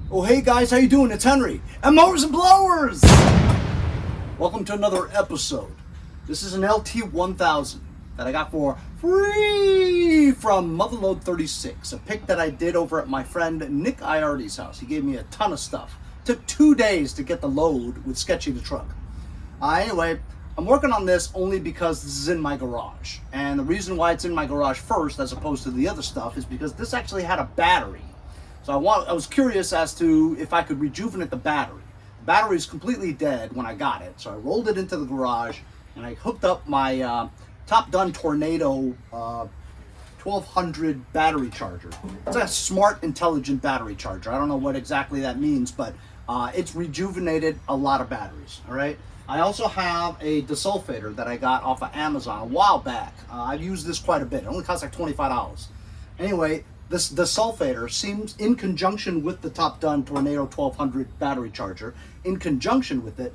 Oh, hey guys, how you doing? It's Henry and Mowers and Blowers. Welcome to another episode. This is an LT1000 that I got for free from Lt1000, a pick that I did over at my friend Nick Iardi's house. He gave me a ton of stuff. Took 2 days to get the load with Sketchy the truck. Anyway, I'm working on this only because this is in my garage. And the reason why it's in my garage first as opposed to the other stuff is because this actually had a battery. So I was curious as to if I could rejuvenate the battery. The battery is completely dead when I got it, so I rolled it into the garage and I hooked up my Top Gun Tornado 1200 battery charger. It's a smart, intelligent battery charger. I don't know what exactly that means, but it's rejuvenated a lot of batteries. All right. I also have a desulfator that I got off of Amazon a while back. I've used this quite a bit. It only costs like $25. Anyway. This desulfator seems, in conjunction with the Top Gun Tornado 1200 battery charger, in conjunction with it,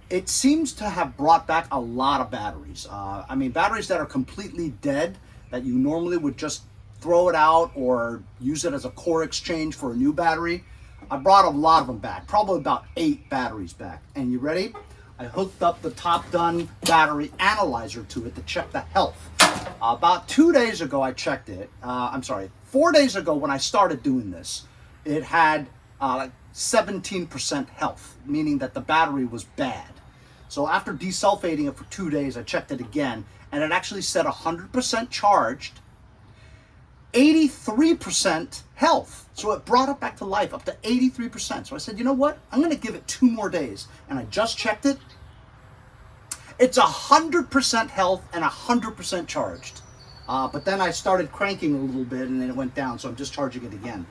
it seems to have brought back a lot of batteries. I mean, batteries that are completely dead, that you normally would just throw it out or use it as a core exchange for a new battery. I brought a lot of them back, probably about 8 batteries back. And you ready? I hooked up the Top Gun battery analyzer to it to check the health. About 2 days ago, I checked it. 4 days ago when I started doing this, it had like 17% health, meaning that the battery was bad. So after desulfating it for 2 days, I checked it again, and it actually said 100% charged, 83% health. So it brought it back to life, up to 83%. So I said, you know what? I'm going to give it 2 more days. And I just checked it. It's 100% health and 100% charged. But then I started cranking a little bit and then it went down, so I'm just charging it again.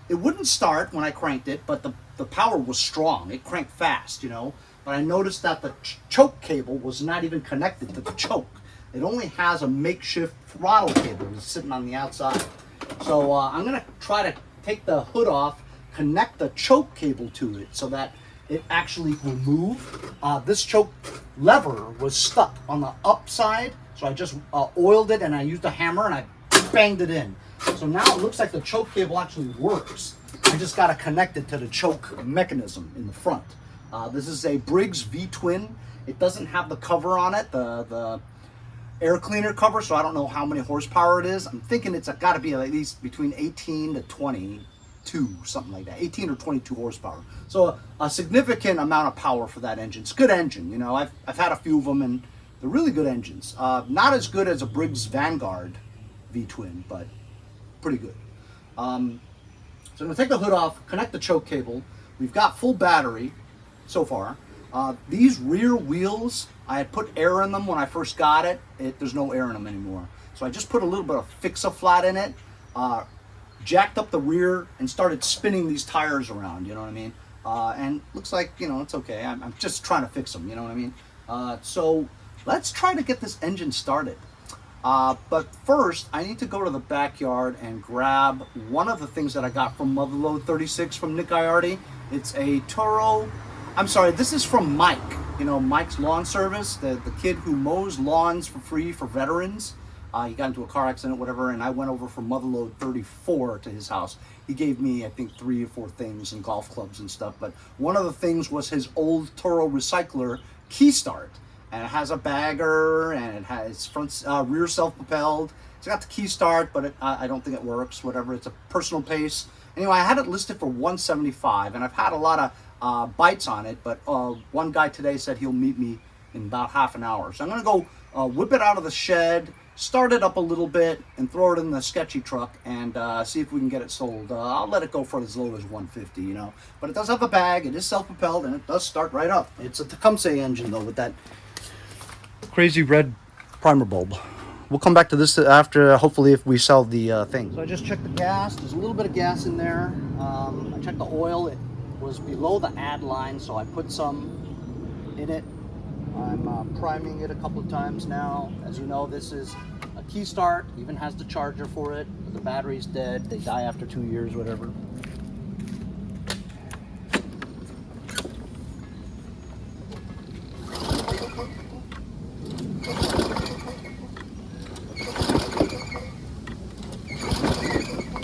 It wouldn't start when I cranked it, but the power was strong. It cranked fast, you know. But I noticed that the choke cable was not even connected to the choke. It only has a makeshift throttle cable that's sitting on the outside. So I'm going to try to take the hood off, connect the choke cable to it so that it actually will move. This choke lever was stuck on the upside, so I just oiled it and I used a hammer and I banged it in. So now it looks like the choke cable actually works. I just got to connect it to the choke mechanism in the front. This is a Briggs V-twin. It doesn't have the cover on it, the air cleaner cover, so I don't know how many horsepower it is. I'm thinking it's got to be at least between 18 to 22, something like that, 18 or 22 horsepower. So a significant amount of power for that engine. It's a good engine, you know. I've had a few of them and they're really good engines. Not as good as a Briggs Vanguard V-twin, but pretty good. So I'm gonna take the hood off, connect the choke cable. We've got full battery so far. These rear wheels, I had put air in them when I first got it. There's no air in them anymore. So I just put a little bit of Fix-A-Flat in it, jacked up the rear and started spinning these tires around, you know what I mean? And looks like, you know, it's okay. I'm just trying to fix them, you know what I mean? So let's try to get this engine started. But first, I need to go to the backyard and grab one of the things that I got from Lt1000 from Nick Iardi. It's a Toro. I'm sorry, this is from Mike. You know, Mike's Lawn Service, the kid who mows lawns for free for veterans. He got into a car accident, whatever, and I went over from Lt34 to his house. He gave me, I think, 3 or 4 things and golf clubs and stuff. But one of the things was his old Toro recycler key start. And it has a bagger, and it has front, rear self-propelled. It's got the key start, but I don't think it works, whatever. It's a personal pace. Anyway, I had it listed for $175, and I've had a lot of bites on it, but one guy today said he'll meet me in about half an hour. So I'm going to go whip it out of the shed, start it up a little bit, and throw it in the Sketchy truck and see if we can get it sold. I'll let it go for as low as $150, you know. But it does have a bag, it is self-propelled, and it does start right up. It's a Tecumseh engine, though, with that crazy red primer bulb. We'll come back to this after, hopefully, if we sell the thing. So I just checked the gas. There's a little bit of gas in there. I checked the oil. It was below the add line, so I put some in it. I'm priming it a couple of times now. As you know, this is a key start. Even has the charger for it. The battery's dead. They die after 2 years, whatever.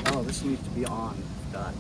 Oh, this needs to be on. God.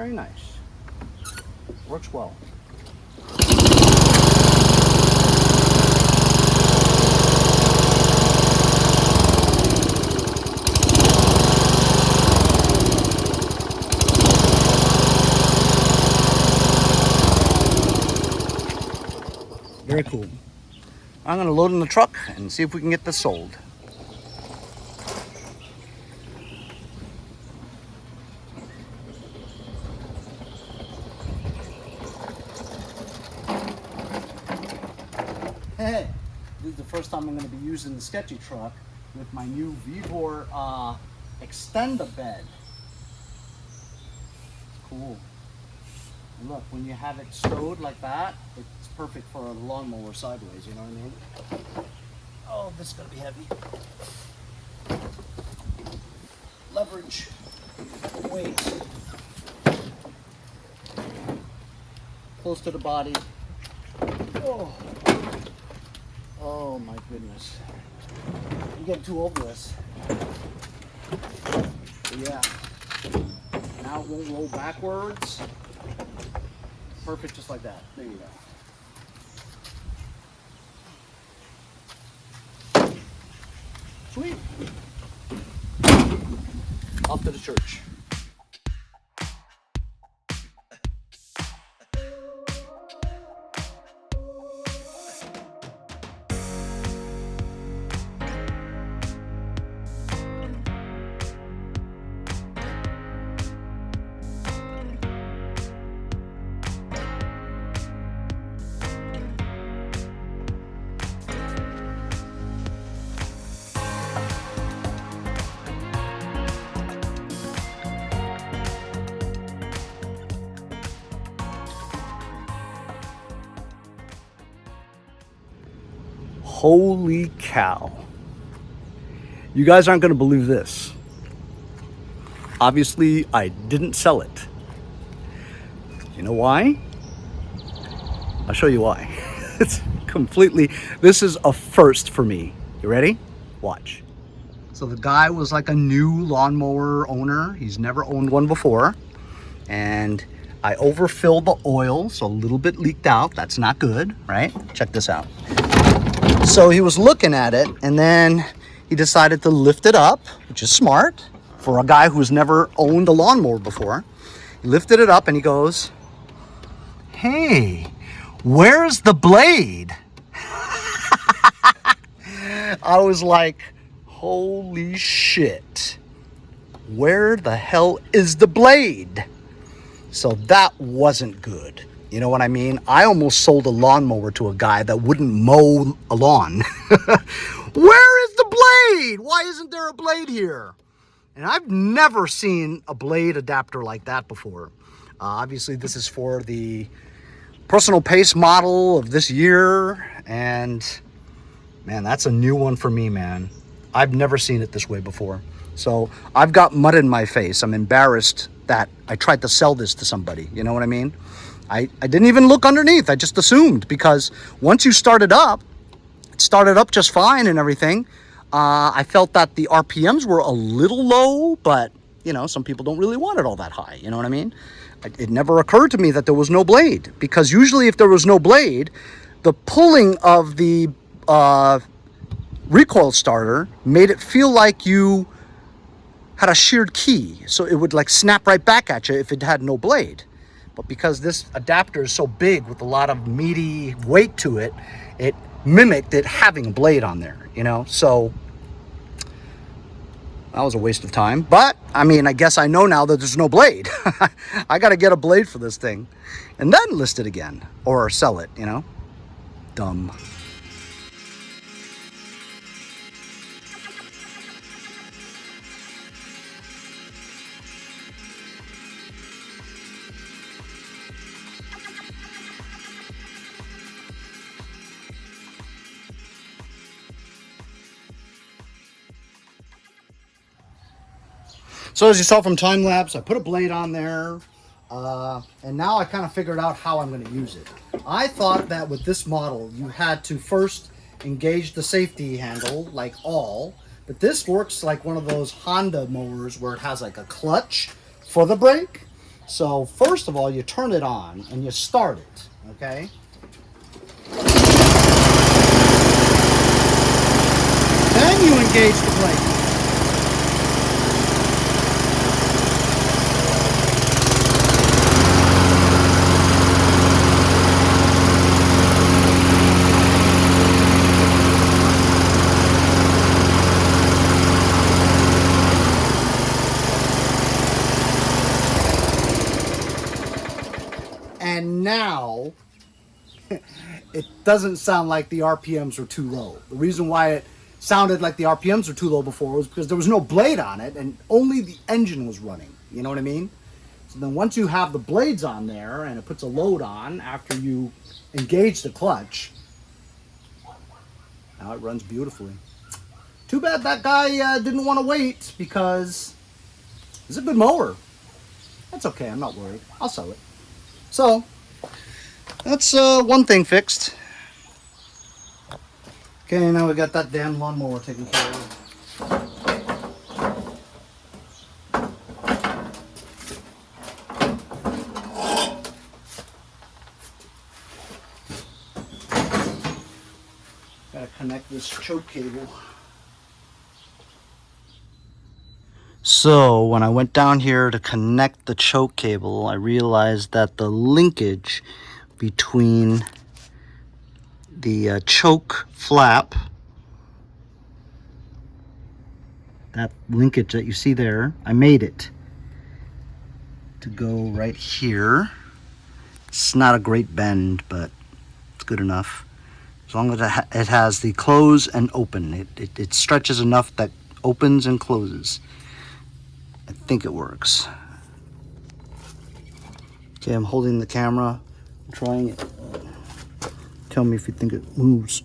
Very nice. Works well. Very cool. I'm going to load in the truck and see if we can get this sold. Hey, this is the first time I'm going to be using the sketchy truck with my new Vevor extend-a-bed. Cool. And look, when you have it stowed like that, it's perfect for a lawnmower sideways, you know what I mean? Oh, this is going to be heavy. Leverage, weight. Close to the body. Oh. Oh my goodness. I'm getting too old for this. But yeah. Now it won't roll backwards. Perfect just like that. There you go. Sweet. Off to the church. Holy cow. You guys aren't going to believe this. Obviously, I didn't sell it. You know why? I'll show you why. It's completely, this is a first for me. You ready? Watch. So the guy was like a new lawnmower owner. He's never owned one before. And I overfilled the oil, so a little bit leaked out. That's not good, right? Check this out. So he was looking at it, and then he decided to lift it up, which is smart for a guy who's never owned a lawnmower before. He lifted it up and he goes, "Hey, where's the blade?" I was like, holy shit. Where the hell is the blade? So that wasn't good. You know what I mean? I almost sold a lawnmower to a guy that wouldn't mow a lawn. Where is the blade? Why isn't there a blade here? And I've never seen a blade adapter like that before. Obviously, this is for the personal pace model of this year. And man, that's a new one for me, man. I've never seen it this way before. So I've got mud in my face. I'm embarrassed that I tried to sell this to somebody. You know what I mean? I didn't even look underneath. I just assumed, because once you start it started up just fine and everything. I felt that the RPMs were a little low, but you know, some people don't really want it all that high. You know what I mean? It never occurred to me that there was no blade, because usually if there was no blade, the pulling of the recoil starter made it feel like you had a sheared key. So it would like snap right back at you if it had no blade. But because this adapter is so big with a lot of meaty weight to it, it mimicked it having a blade on there, you know? So that was a waste of time. But I mean, I guess I know now that there's no blade. I got to get a blade for this thing and then list it again or sell it, you know? Dumb. So as you saw from time lapse, I put a blade on there, and now I kind of figured out how I'm going to use it. I thought that with this model, you had to first engage the safety handle, like all, but this works like one of those Honda mowers where it has like a clutch for the brake, So first of all, you turn it on and you start it, okay? Then you engage the blade. And now, it doesn't sound like the RPMs are too low. The reason why it sounded like the RPMs were too low before was because there was no blade on it and only the engine was running. You know what I mean? So then once you have the blades on there and it puts a load on after you engage the clutch, now it runs beautifully. Too bad that guy didn't want to wait because it's a good mower. That's okay, I'm not worried. I'll sell it. So, that's one thing fixed. Okay, now we got that damn lawnmower taken care of. Gotta connect this choke cable. So when I went down here to connect the choke cable, I realized that the linkage between the choke flap, that linkage that you see there, I made it to go right here. It's not a great bend, but it's good enough. As long as it has the close and open. It stretches enough that opens and closes. I think it works. Okay, I'm holding the camera, I'm trying it. Tell me if you think it moves.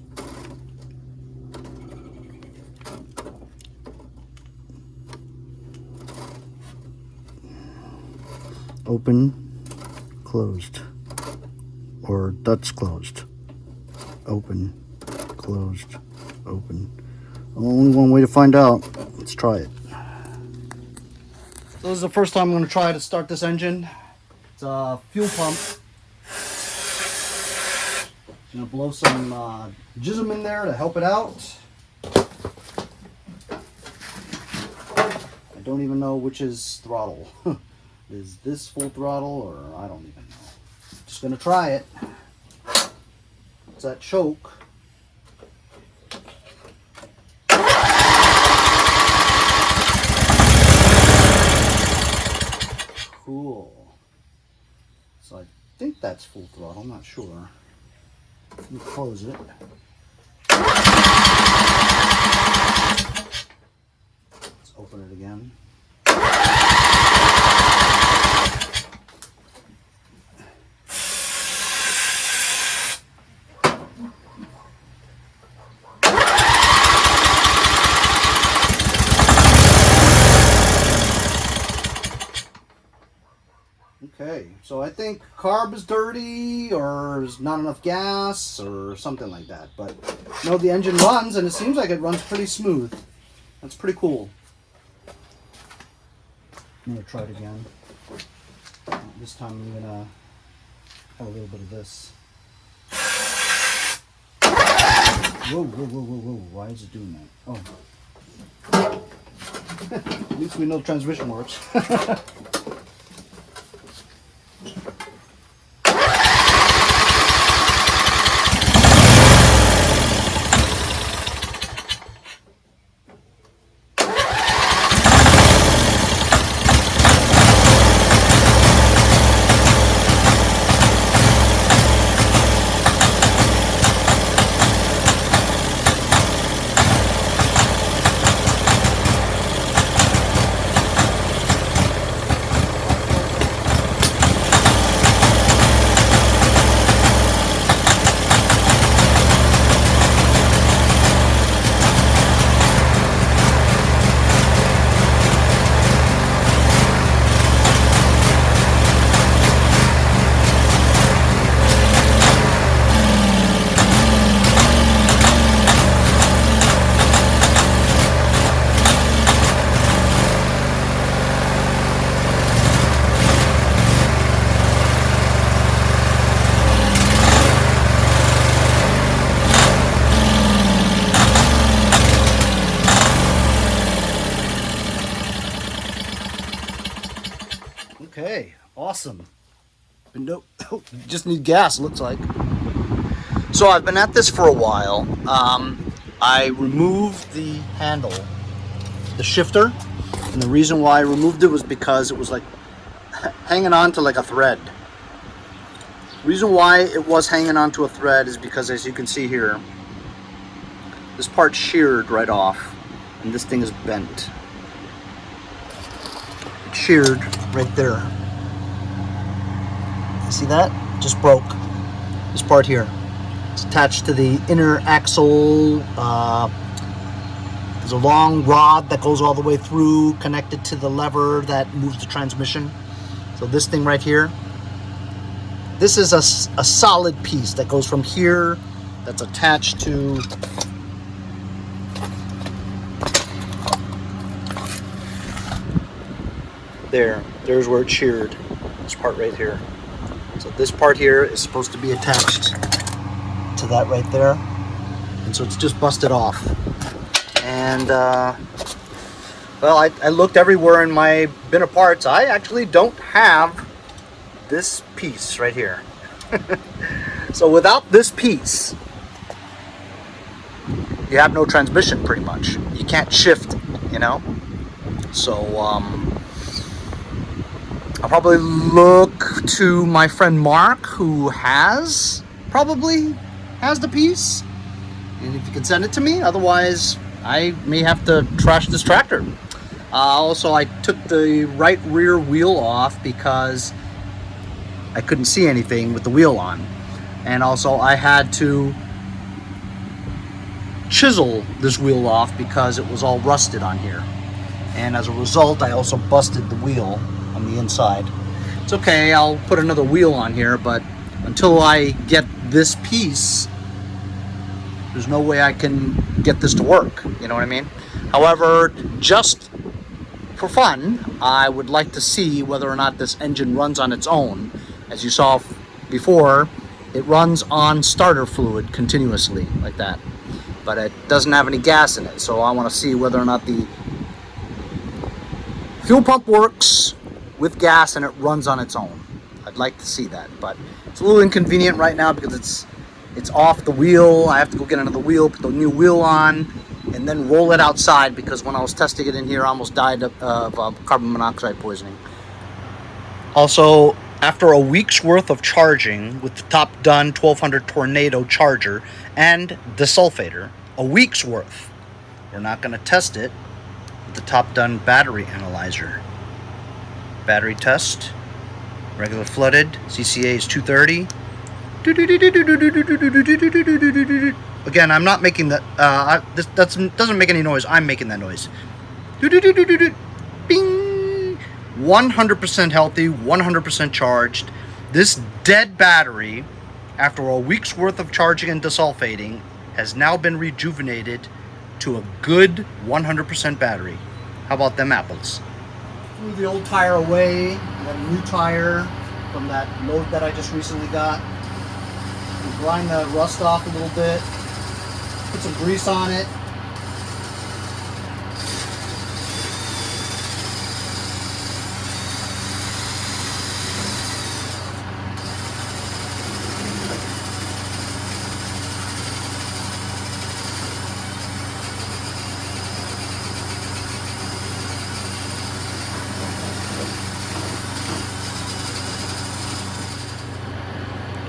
Open, closed, or that's closed. Open, closed, open. Only one way to find out. Let's try it. So this is the first time I'm going to try to start this engine. It's a fuel pump. I'm going to blow some jism in there to help it out. I don't even know which is throttle. Is this full throttle or I don't even know. Just going to try it. It's that choke. Cool. So I think that's full throttle, I'm not sure. Let me close it. Let's open it again. Okay, so I think carb is dirty or there's not enough gas or something like that. But no, the engine runs and it seems like it runs pretty smooth. That's pretty cool. I'm gonna try it again. This time I'm gonna have a little bit of this. Whoa, whoa, whoa, whoa, whoa. Why is it doing that? Oh. At least we know the transmission works. Okay, awesome. No, just need gas, looks like. So I've been at this for a while. I removed the handle, the shifter, and the reason why I removed it was because it was like hanging on to like a thread. The reason why it was hanging on to a thread is because, as you can see here, this part sheared right off, and this thing is bent. It sheared right there. You see that? Just broke. This part here. It's attached to the inner axle. There's a long rod that goes all the way through, connected to the lever that moves the transmission. So this thing right here, this is a solid piece that goes from here, that's attached to there. There's where it's sheared. This part right here. So this part here is supposed to be attached to that right there, and so it's just busted off. And well, I looked everywhere in my bin of parts. I actually don't have this piece right here. So without this piece, you have no transmission pretty much. You can't shift, you know. So I'll probably look to my friend Mark, who probably has the piece, and if you can send it to me. Otherwise, I may have to trash this tractor. Also, I took the right rear wheel off because I couldn't see anything with the wheel on, and also I had to chisel this wheel off because it was all rusted on here, and as a result, I also busted the wheel on the inside. It's okay, I'll put another wheel on here, but until I get this piece, there's no way I can get this to work, you know what I mean? However, just for fun, I would like to see whether or not this engine runs on its own. As you saw before, it runs on starter fluid continuously, like that. But it doesn't have any gas in it, so I want to see whether or not the fuel pump works with gas and it runs on its own. I'd like to see that, but it's a little inconvenient right now because it's off the wheel. I have to go get another wheel, put the new wheel on, and then roll it outside, because when I was testing it in here, I almost died of carbon monoxide poisoning. Also, after a week's worth of charging with the Top Done 1200 Tornado charger and desulfator, a week's worth, we're not going to test it with the Top Done battery analyzer. Battery test, regular flooded, CCA is 230. Again, I'm not making that. This doesn't make any noise. I'm making that noise. Bing. 100% healthy, 100% charged. This dead battery, after a week's worth of charging and desulfating, has now been rejuvenated to a good 100% battery. How about them apples? Threw the old tire away. Got a new tire from that load that I just recently got. Grind the rust off a little bit. Put some grease on it.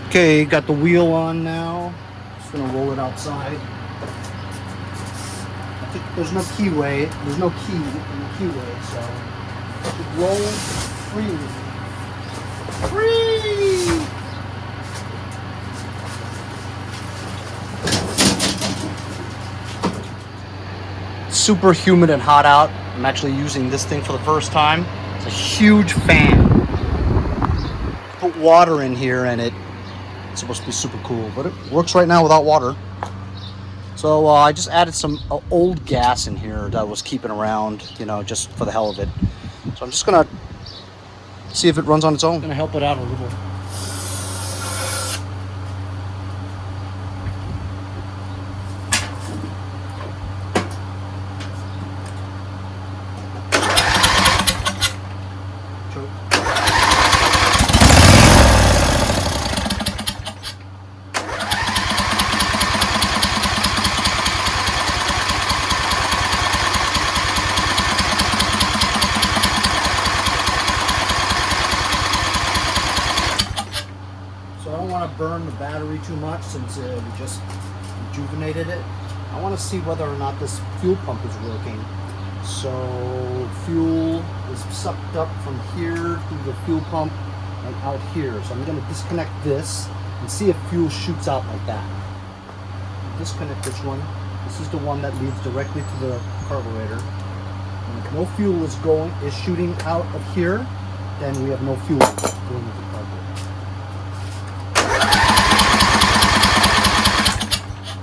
Okay, got the wheel on now. Just gonna roll it outside. I think there's no keyway. There's no key in the keyway, so it should roll freely. Free! Super humid and hot out. I'm actually using this thing for the first time. It's a huge fan. Put water in here and it's supposed to be super cool, but it works right now without water. So I just added some old gas in here that I was keeping around, you know, just for the hell of it. So I'm just gonna see if it runs on its own. Gonna help it out a little. burn the battery too much since we just rejuvenated it. I want to see whether or not this fuel pump is working. So fuel is sucked up from here through the fuel pump and out here. So I'm going to disconnect this and see if fuel shoots out like that. Disconnect this one. This is the one that leads directly to the carburetor. And if no fuel is shooting out of here, then we have no fuel going into the carburetor.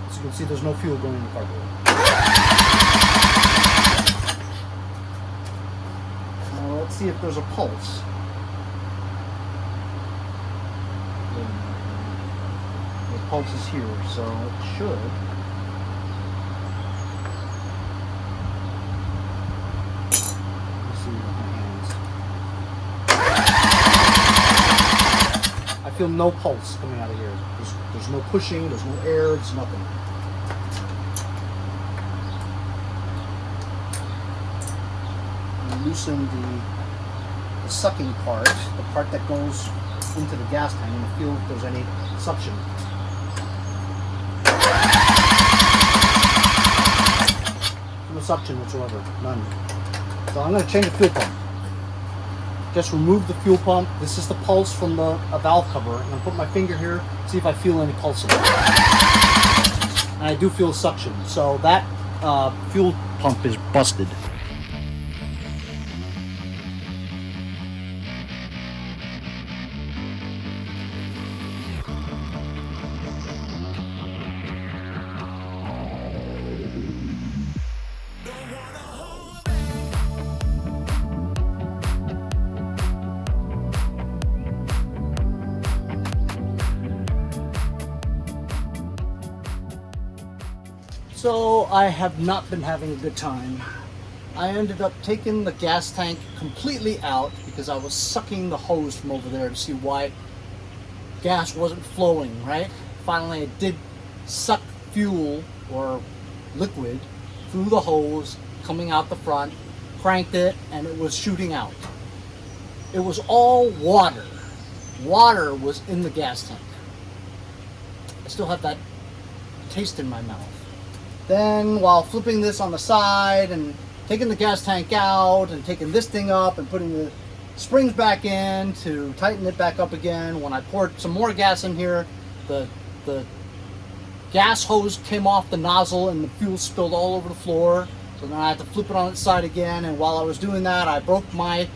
As you can see, there's no fuel going in the carburetor. Now let's see if there's a pulse. The pulse is here, so it should. I feel no pulse coming out of here. There's no pushing, there's no air, it's nothing. Loosen the sucking part, the part that goes into the gas tank, and feel if there's any suction. No suction whatsoever, none. So I'm going to change the fuel pump. Just remove the fuel pump. This is the pulse from the valve cover. I'm going to put my finger here, see if I feel any pulsing. And I do feel suction. So that fuel pump is busted. So I have not been having a good time. I ended up taking the gas tank completely out because I was sucking the hose from over there to see why gas wasn't flowing, right? Finally, it did suck fuel or liquid through the hose coming out the front, cranked it, and it was shooting out. It was all water. Water was in the gas tank. I still have that taste in my mouth. Then while flipping this on the side and taking the gas tank out and taking this thing up and putting the springs back in to tighten it back up again, when I poured some more gas in here, the gas hose came off the nozzle and the fuel spilled all over the floor. So then I had to flip it on its side again, and while I was doing that, I broke my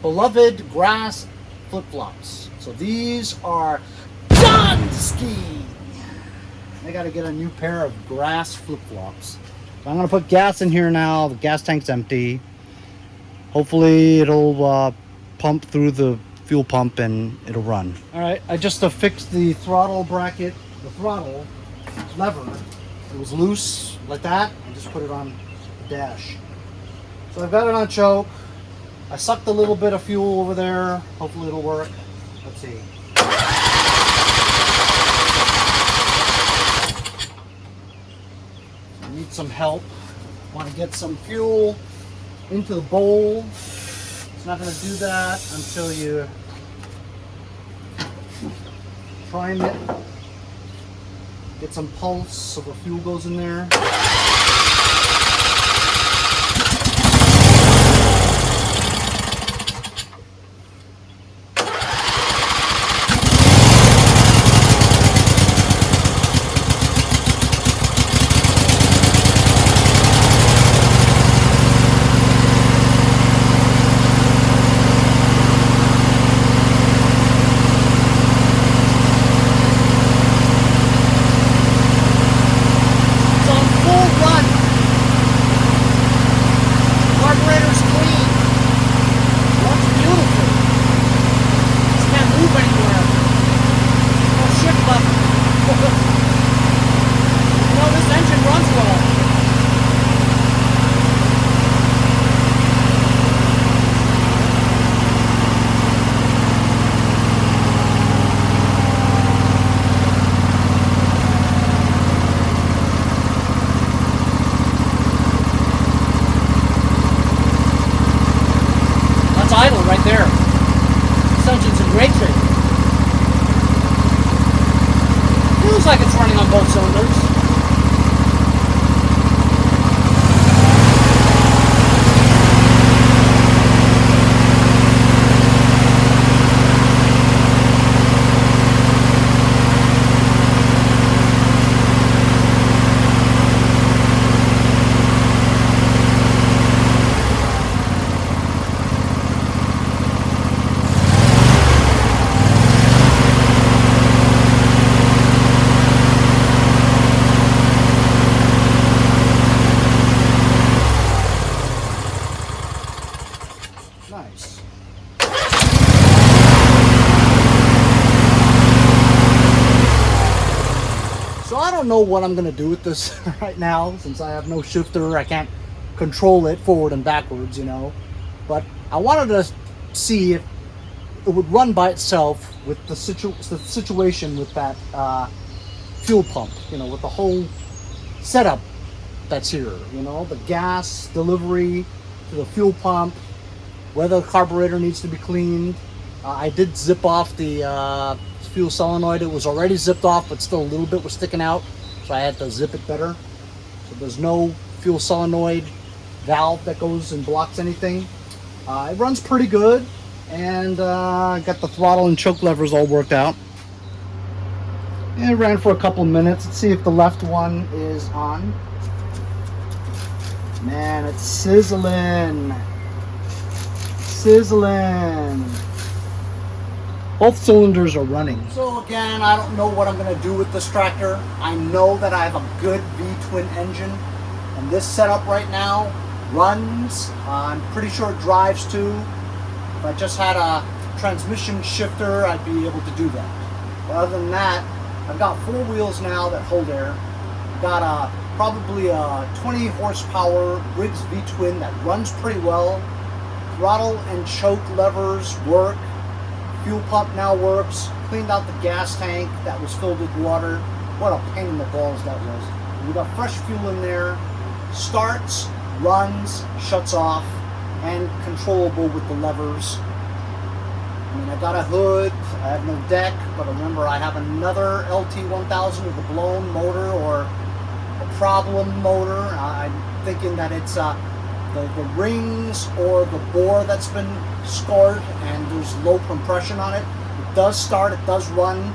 beloved grass flip-flops. So these are Doneski. I gotta get a new pair of grass flip-flops. So I'm gonna put gas in here now. The gas tank's empty. Hopefully it'll pump through the fuel pump and it'll run. All right, I just fixed the throttle bracket, the throttle lever. It was loose like that. I just put it on the dash. So I've got it on choke. I sucked a little bit of fuel over there. Hopefully it'll work. Let's see. Need some help. Want to get some fuel into the bowl. It's not going to do that until you prime it. Get some pulse so the fuel goes in there. Idle right there. This engine's in great shape. Looks like it's running on both cylinders. Nice. So I don't know what I'm gonna do with this right now, since I have no shifter. I can't control it forward and backwards, you know. But I wanted to see if it would run by itself with the situation with that fuel pump, you know, with the whole setup that's here, you know, the gas delivery to the fuel pump, whether the carburetor needs to be cleaned. I did zip off the fuel solenoid. It was already zipped off, but still a little bit was sticking out, so I had to zip it better. So there's no fuel solenoid valve that goes and blocks anything. It runs pretty good, and got the throttle and choke levers all worked out. And it ran for a couple minutes. Let's see if the left one is on. Man, it's sizzling. Sizzling. Both cylinders are running. So again, I don't know what I'm going to do with this tractor. I know that I have a good V-twin engine, and this setup right now runs. I'm pretty sure it drives too. If I just had a transmission shifter, I'd be able to do that. But other than that, I've got 4 wheels now that hold air. I've got probably a 20 horsepower Briggs V-twin that runs pretty well. Throttle and choke levers work. Fuel pump now works. Cleaned out the gas tank that was filled with water. What a pain in the balls that was. We got fresh fuel in there. Starts, runs, shuts off, and controllable with the levers. I mean, I got a hood, I have no deck, but remember I have another LT1000 with a blown motor or a problem motor. I'm thinking that it's the rings or the bore that's been scored and there's low compression on it. It does start, it does run,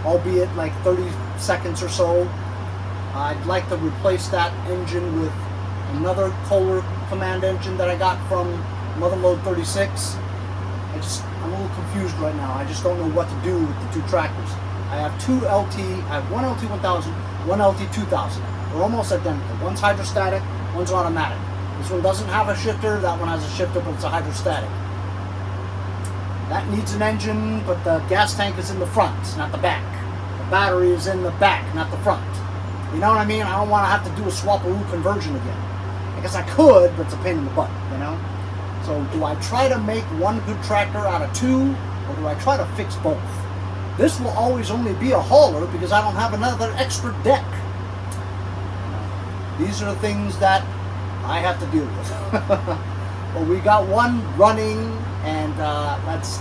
albeit like 30 seconds or so. I'd like to replace that engine with another Kohler command engine that I got from Motherload 36. I'm a little confused right now. I just don't know what to do with the 2 tractors. I have one LT1000, one LT2000. They're almost identical. One's hydrostatic, one's automatic. This one doesn't have a shifter, that one has a shifter, but it's a hydrostatic. That needs an engine, but the gas tank is in the front, not the back. The battery is in the back, not the front. You know what I mean? I don't want to have to do a swap-a-roo conversion again. I guess I could, but it's a pain in the butt, you know? So do I try to make one good tractor out of 2, or do I try to fix both? This will always only be a hauler because I don't have another extra deck. These are the things that I have to deal with. Well, we got one running, and that's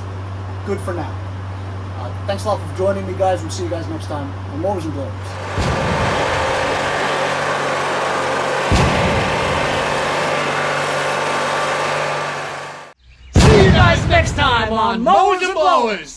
good for now. Thanks a lot for joining me, guys. We'll see you guys next time on Mowers and Blowers. Next time on Mowers and Blowers.